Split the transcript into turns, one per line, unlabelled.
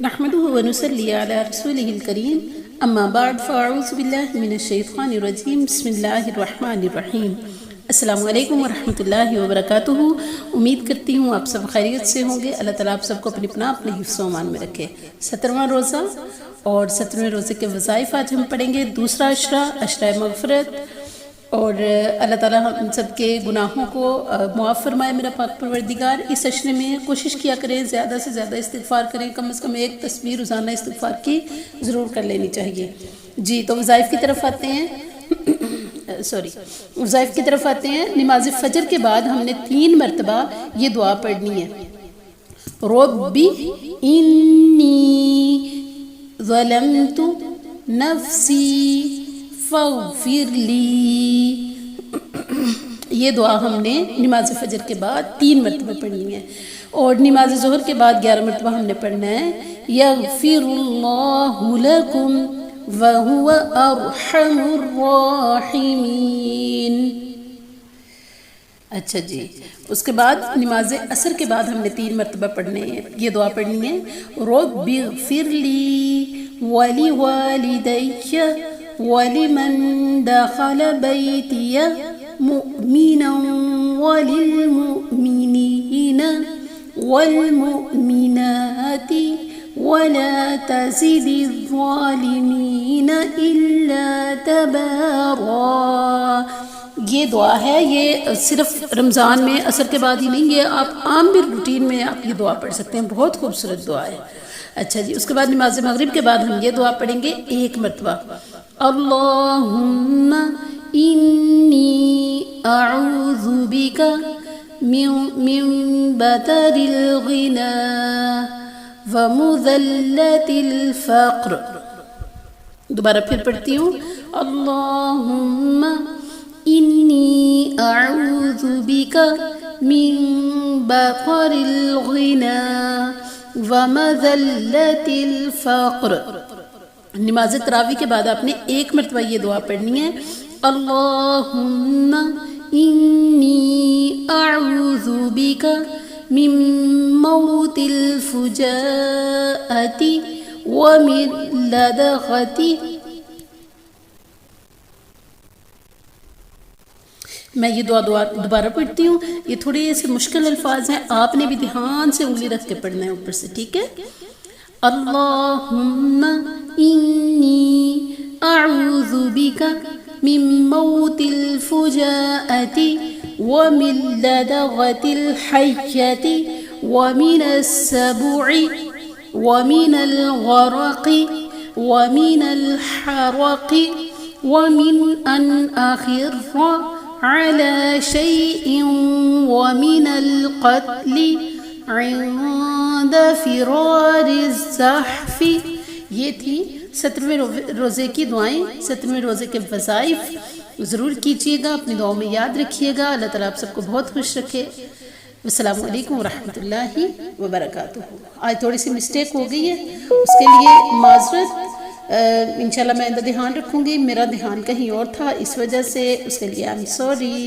نحمده ونصلي على رسوله الكريم اما بعد فاعوذ بالله من الشیطان الرجیم بسم اللہ الرحمن الرحیم۔ السلام علیکم ورحمۃ اللہ وبرکاتہ۔ امید کرتی ہوں آپ سب خیریت سے ہوں گے۔ اللہ تعالیٰ آپ سب کو اپنی پناہ اپنے حفظ و امان میں رکھے۔ 17واں روزہ اور 17ویں روزے کے وظائف آج ہم پڑھیں گے۔ دوسرا عشرہ مغفرت، اور اللہ تعالیٰ ہم سب کے گناہوں کو معاف فرمائے میرا پاک پروردگار۔ اس عشرے میں کوشش کیا کریں زیادہ سے زیادہ استغفار کریں، کم از کم ایک تسبیح روزانہ استغفار کی ضرور کر لینی چاہیے۔ جی تو وظائف کی طرف آتے ہیں۔ وظائف کی طرف آتے ہیں۔ نماز فجر کے بعد ہم نے 3 مرتبہ یہ دعا پڑھنی ہے۔ ربی انی ظلمت نفسی فاغفر لی، یہ دعا ہم نے نماز فجر کے بعد 3 مرتبہ پڑھنی ہے، اور نماز ظہر کے بعد 11 مرتبہ ہم نے پڑھنا ہے یغفر اللہ لکم وہو ارحم الراحمین۔ اچھا جی، اس کے بعد نماز عصر کے بعد ہم نے 3 مرتبہ پڑھنے ہیں، یہ دعا پڑھنی ہے رب اغفر لی ولوالدی وَلِمَن دَخَلَ بَيْتِيَ مُؤْمِنًا وَلِلْمُؤْمِنِينَ وَالْمُؤْمِنَاتِ وَلَا تَزِدِ الظَّالِمِينَ إِلَّا تَبَارًا۔ یہ دعا ہے، یہ صرف رمضان میں عصر کے بعد ہی نہیں، یہ آپ عام بھی روٹین میں آپ یہ دعا پڑھ سکتے ہیں، بہت خوبصورت دعا ہے۔ اچھا جی، اس کے بعد نماز مغرب کے بعد ہم یہ دعا پڑھیں گے 1 مرتبہ، اللہم انی اعوذ بک من بطر الغنا ومذلت الفقر۔ دوبارہ پھر پڑھتی ہوں، اللہم انی اعوذ بک من بطر الغنا ومذلت الفقر۔ نماز تراویح کے بعد آپ نے 1 مرتبہ یہ دعا پڑھنی ہے، اللہم انی اعوذ بک من موت الفجاءۃ ومن لدغۃ۔ میں یہ دعا دوبارہ پڑھتی ہوں، یہ تھوڑے سے مشکل الفاظ ہیں، آپ نے بھی دھیان سے انگلی رکھ کے پڑھنا ہے اوپر سے، ٹھیک ہے۔ اللہم انی اعوذ بک من موت الفجاءۃ ومن لدغۃ الحیۃ ومن السبع ومن الغرق ومن الحرق ومن ان اخر على شيء ومن القتل عند فرار الزحف۔ یہ تھی 17ویں روزے کی دعائیں، 17ویں روزے کے وظائف ضرور کیجیے گا، اپنی دعاؤں میں یاد رکھیے گا۔ اللہ تعالیٰ آپ سب کو بہت خوش رکھے۔ السلام علیکم ورحمۃ اللہ وبرکاتہ۔ آج تھوڑی سی مسٹیک ہو گئی ہے، اس کے لیے معذرت، انشاءاللہ میں دھیان رکھوں گی، میرا دھیان کہیں اور تھا، اس وجہ سے اس کے لیے I'm sorry۔